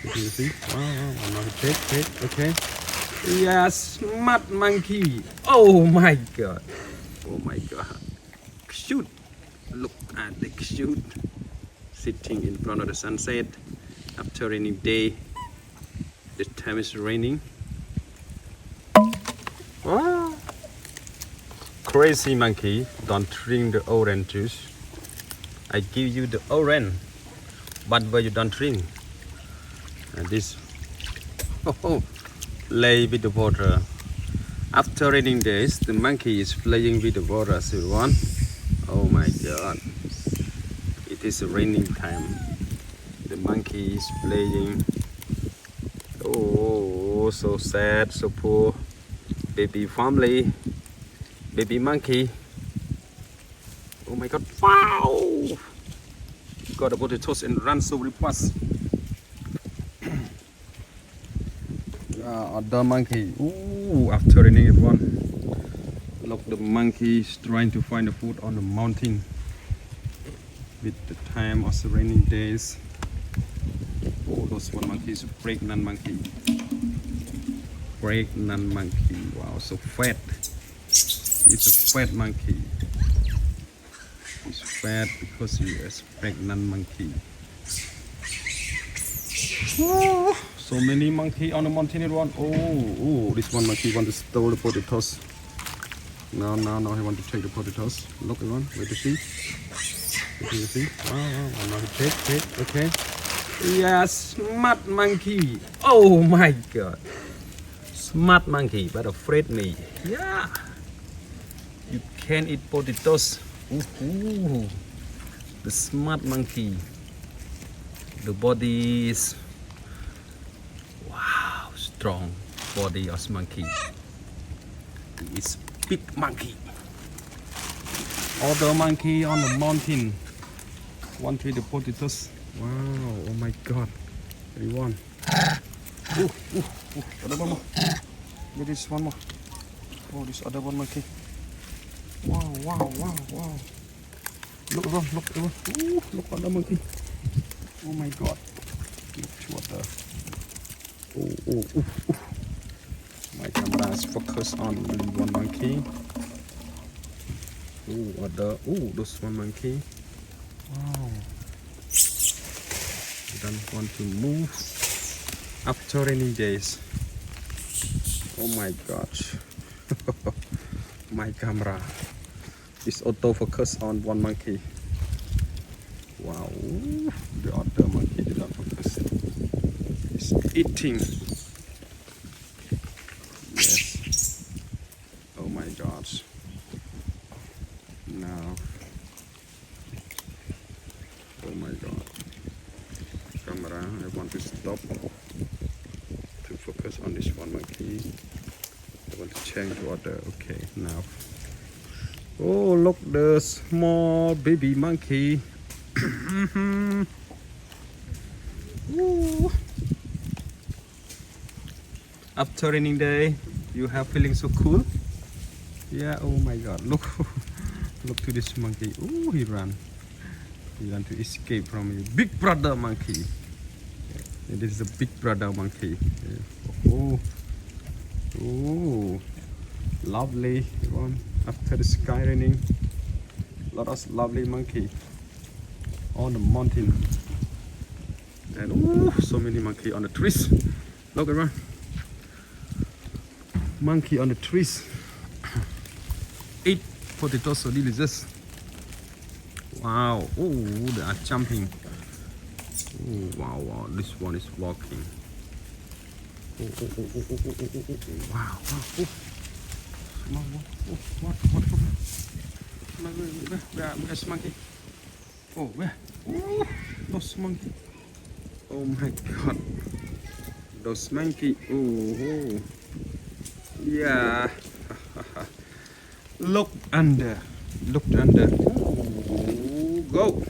You see? Wow, wow. Take. Okay. Yeah, smart monkey. Oh my god. Oh my god. Cute. Look at the cute. Sitting in front of the sunset after rainy day. The time is raining. Ah. Crazy monkey, don't drink the orange juice. I give you the orange, but you don't drink. And this, play with the water. After raining days, the monkey is playing with the water. Everyone, oh my god, it is a raining time. The monkey is playing. Oh, so sad, so poor. Baby family, baby monkey. Oh my god, wow! Got about the toast and run so really fast. Other monkey. Ooh, after raining, everyone. Look, the monkey is trying to find the food on the mountain. With the time of the raining days. Oh, those one monkey is a pregnant monkey. Pregnant monkey. Wow, so fat. It's a fat monkey. He's fat because he is pregnant monkey. Oh, so many monkey on the mountain. One. Oh, this one monkey want to steal the potatoes. No, he want to take the potatoes. Look, everyone, wait to see. You see? Wow, now take. Okay. Yeah, smart monkey. Oh my god. Smart monkey, but afraid me. Yeah. You can eat potatoes. Ooh. The smart monkey. The body is wow, strong body of monkey. It's big monkey. Other monkey on the mountain want to eat the potatoes. Wow, oh my god. Everyone. Other one more. There is one more. Oh, this other one monkey. Wow. Look, everyone. Look at the monkey. Oh my god. What the? Oh. My camera is focused on only one monkey. Those one monkey. Wow. I don't want to move after rainy days. Oh my gosh. My camera is autofocus on one monkey. Wow. The other monkey did not focus. It's eating. Yes. Oh my gosh. Now. Oh my god. Camera, I want to stop to focus on this one monkey. I want to change to other. Okay, now. Oh, look, the small baby monkey. After raining day, you have feeling so cool. Yeah. Oh my god, look. Look to this monkey. Oh, he ran. He want to escape from you. Big brother monkey. Yeah, this is a big brother monkey. Yeah. Oh, lovely one. After the sky raining, lot of lovely monkey on the mountain. And so many monkey on the trees. Look around. Monkey on the trees. Eat potatoes so delicious. Wow. Oh, they are jumping. Oh, wow. This one is walking. Oh. Wow. Where's monkey? Oh, where? Oh, those monkey. Oh my god. Those monkey. Oh. Yeah. Look under. Oh, go.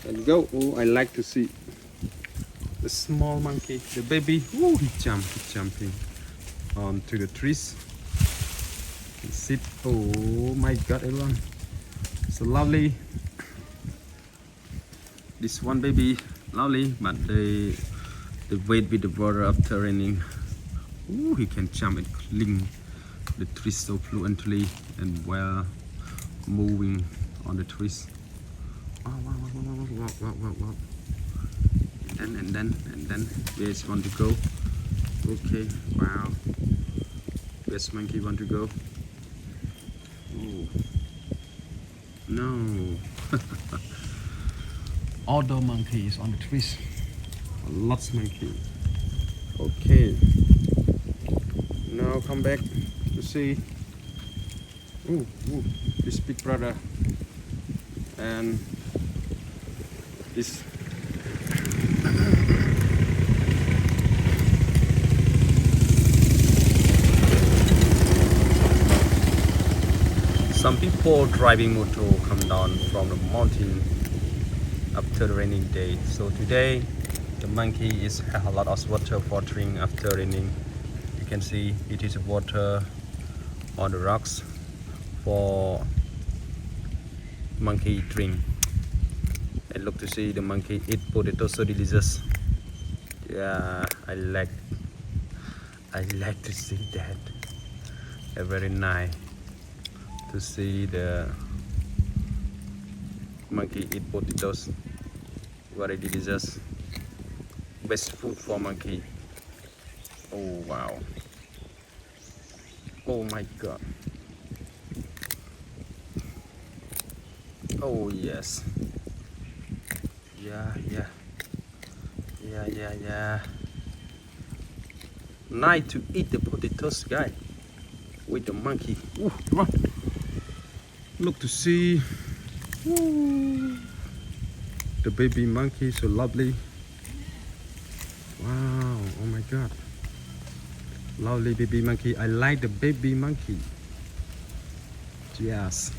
And go. Oh, I like to see the small monkey, the baby. Oh, he's jumping onto the trees. He sit. Oh my god, everyone. So lovely. This one baby, lovely, but they the weight with the water after raining. Ooh, he can jump and cling the trees so fluently and well moving on the trees. Wow, wow, wow, wow, wow, wow, wow. And then, where's want to go? Okay, wow. Where's monkey want to go? Oh, no. All the monkeys on the trees. Lots of monkey. Okay. Now come back to see. Ooh, this big brother and this. Some people driving motor come down from the mountain after the raining day. So today the monkey is have a lot of water for drink after raining. You can see it is water on the rocks for monkey drink. And look to see the monkey eat potato so delicious. Yeah, I like to see that. Very nice to see the monkey eat potatoes. Very delicious. Best food for monkey. Oh wow. Oh my god. Oh yes. Yeah. Nice to eat the potatoes, guy, with the monkey. Ooh, come on. Look to see. Ooh. The baby monkey, so lovely. Wow, oh my god. Lovely baby monkey. I like the baby monkey. Yes.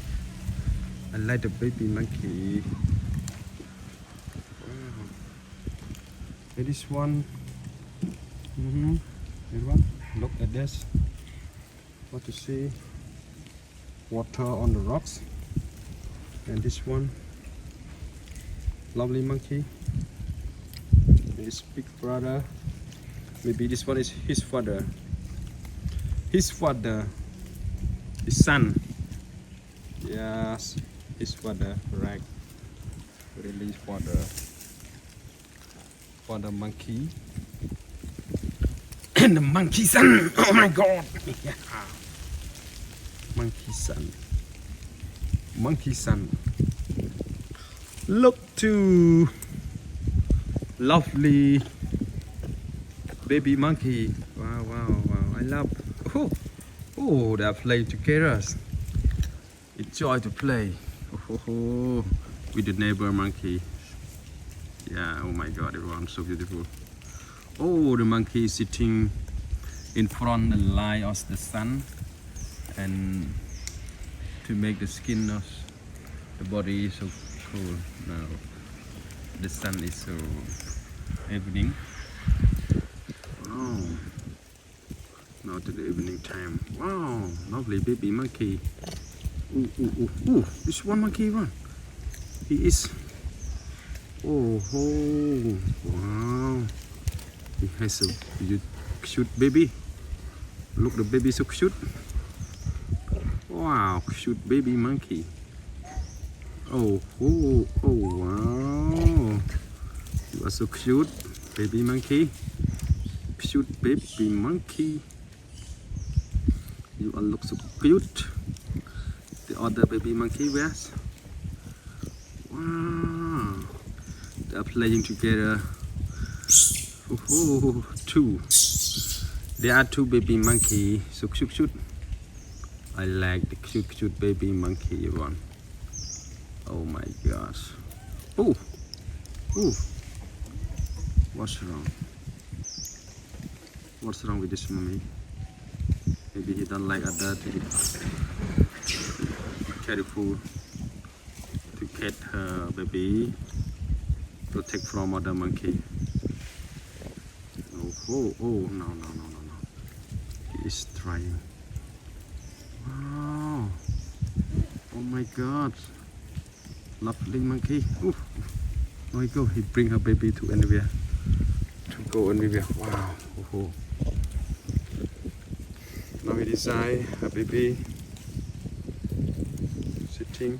I like the baby monkey. Wow. And this one. This one. Look at this. What to see? Water on the rocks. And this one. Lovely monkey. His big brother. Maybe this one is his father. His father. His son. Yes, his father, right? Really father. For the monkey. And the monkey son. Oh my god. Yeah. Monkey son. Monkey son. Look to lovely baby monkey. Wow. I love. Oh, they are playing together. Enjoy to play. With the neighbor monkey. Yeah, oh my god, everyone, so beautiful. Oh, the monkey is sitting in front the light of the sun, and to make the skin of the body so cool. Now the sun is so evening. Wow. Now to the evening time. Wow, lovely baby monkey. Ooh, this one monkey one. He is. Oh, wow. He has a cute baby. Look, the baby so cute. Wow, cute baby monkey. Oh, wow. You are so cute, baby monkey. Cute baby monkey. You all look so cute. The other baby monkey, where's? Wow. They are playing together. Two. There are two baby monkey. So cute. I like the cute baby monkey one. Oh my gosh. Oh. What's wrong? What's wrong with this mommy? Maybe he don't like other to be careful to get her baby, protect from other monkey. Oh, no. He is trying. Wow. Oh my god. Lovely monkey. Oh my god, he bring her baby to anywhere. To go and we wow. Oh. Now we decide a baby sitting.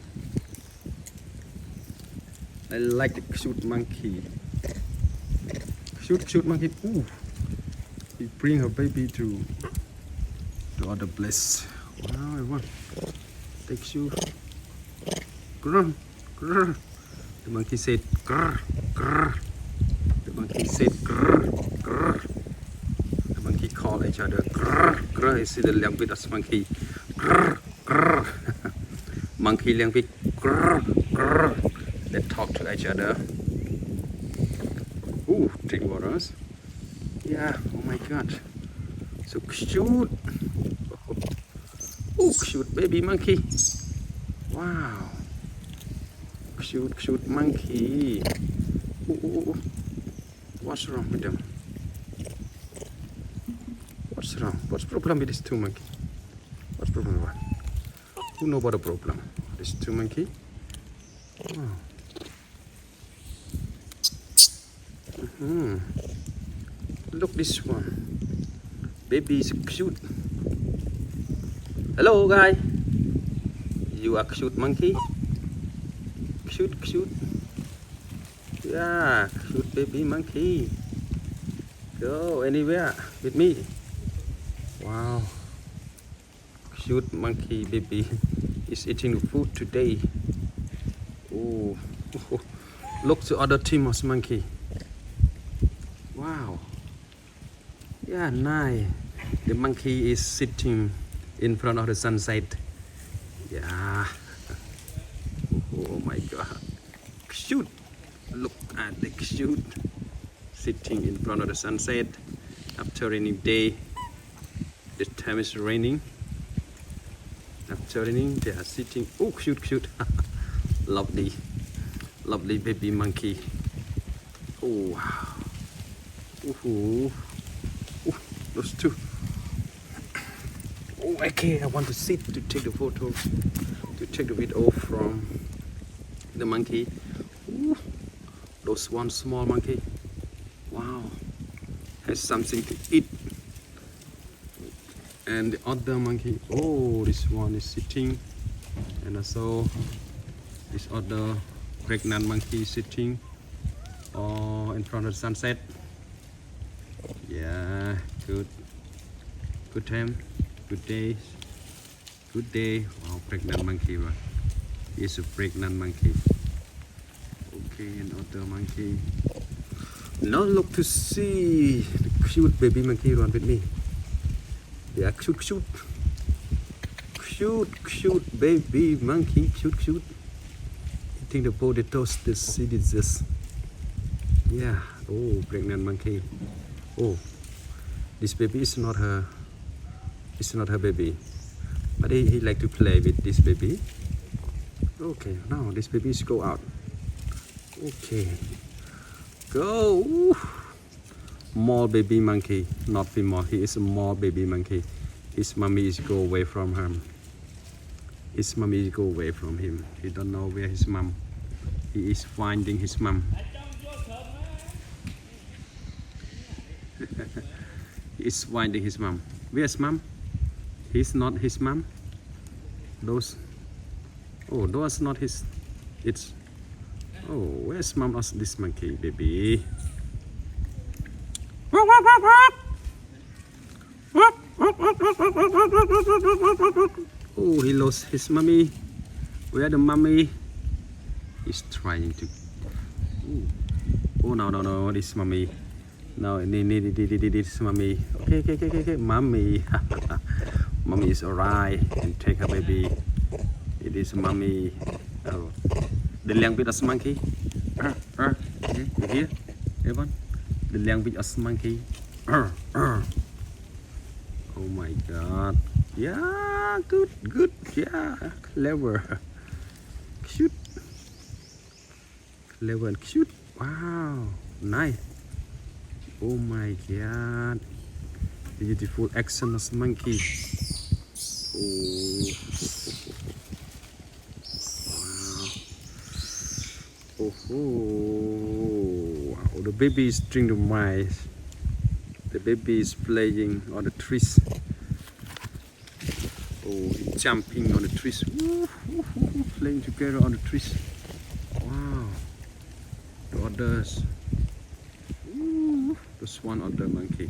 I like the cute monkey. Cute monkey. Ooh. He bring her baby to the other place. Wow, everyone. Take you. Grr, grr. The monkey said grr, grr. The monkey said grr, grr. The monkey called each other grr, grr. You see the language of monkey. Grr, grr. Monkey language. Grr, grr. They talk to each other. Ooh, drink waters. Yeah, oh my god. So cute. Oh, cute baby monkey. Wow. Cute monkey. Ooh. What's wrong with them? What's wrong? What's the problem with these two monkeys? What's the problem with what? Who know about the problem? These two monkeys? Wow. Look this one. Baby is cute. Hello guy. You are cute monkey. Cute. Yeah, cute baby monkey. Go anywhere with me. Wow. Cute monkey baby is eating food today. Oh. Look to other team of monkey. Wow. Yeah, nice. The monkey is sitting in front of the sunset. Yeah. Oh my god. Cute. Look at the cute. Sitting in front of the sunset after rainy day. This time is raining. After raining, they are sitting. Oh, cute. Lovely baby monkey. Oh wow. Ooh, those two. Oh, okay. I want to sit to take the photo, to take the video from the monkey. Ooh, those one small monkey. Wow, has something to eat. And the other monkey. Oh, this one is sitting, and also this other pregnant monkey sitting in front of the sunset. Yeah, good time, good day. Wow, pregnant monkey, right? It's a pregnant monkey. Okay, another monkey. Now look to see the cute baby monkey run with me. They are cute baby monkey, cute. Eating the potatoes. The seed is just, yeah. Oh, pregnant monkey. Oh, this baby is not her. It's not her baby, but he like to play with this baby. Okay, now this baby is go out. Okay, go. Ooh. Male baby monkey, not female. He is a male baby monkey. His mommy is go away from him. His mommy is go away from him. He don't know where his mom. He is finding his mom. He is finding his mom. Where's mom? He's not his mom. Those. Oh, those not his. It's. Oh, where's mom of this monkey, baby? Oh, he lost his mommy. Where the mommy? He's trying to. Oh no, this mommy. No, this mommy. Okay. Mommy. Mommy is alright. And take her baby. It is mommy. Oh. The language of monkey. Okay, you hear? Everyone? The language of monkey. Oh my god. Yeah, good. Yeah, clever. Cute. Clever and cute. Wow, nice. Oh my god. Beautiful action of monkey. Oh. Wow. Oh, wow. The baby is drinking the mice. The baby is playing on the trees. Oh, jumping on the trees. Playing together on the trees. Wow. The others. There's one other monkey.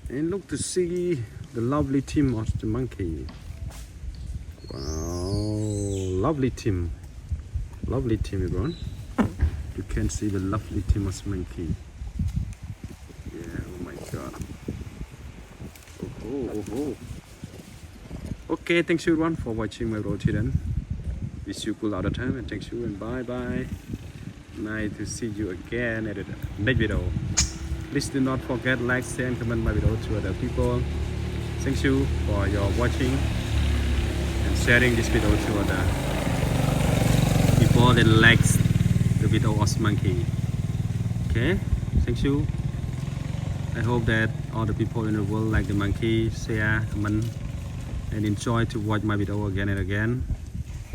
And look to see the lovely team of the monkey. Wow, lovely team. Lovely team, everyone. You can see the lovely team of monkey. Yeah, oh my god. Oh. Okay, thanks everyone for watching my video today. Wish you good all the time and thanks you and bye bye. Nice to see you again at the next video. Please do not forget like, share and comment my video to other people. Thank you for your watching and sharing this video to other people that likes the video of monkey. Okay, thank you. I hope that all the people in the world like the monkey, share, comment and enjoy to watch my video again and again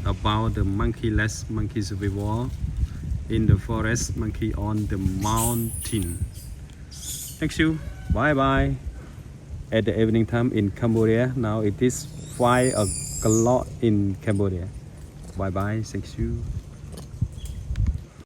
about the monkeyless monkey survival in the forest, monkey on the mountain. Thank you. Bye bye. At the evening time in Cambodia. Now it is 5 o'clock in Cambodia. Bye bye. Thank you.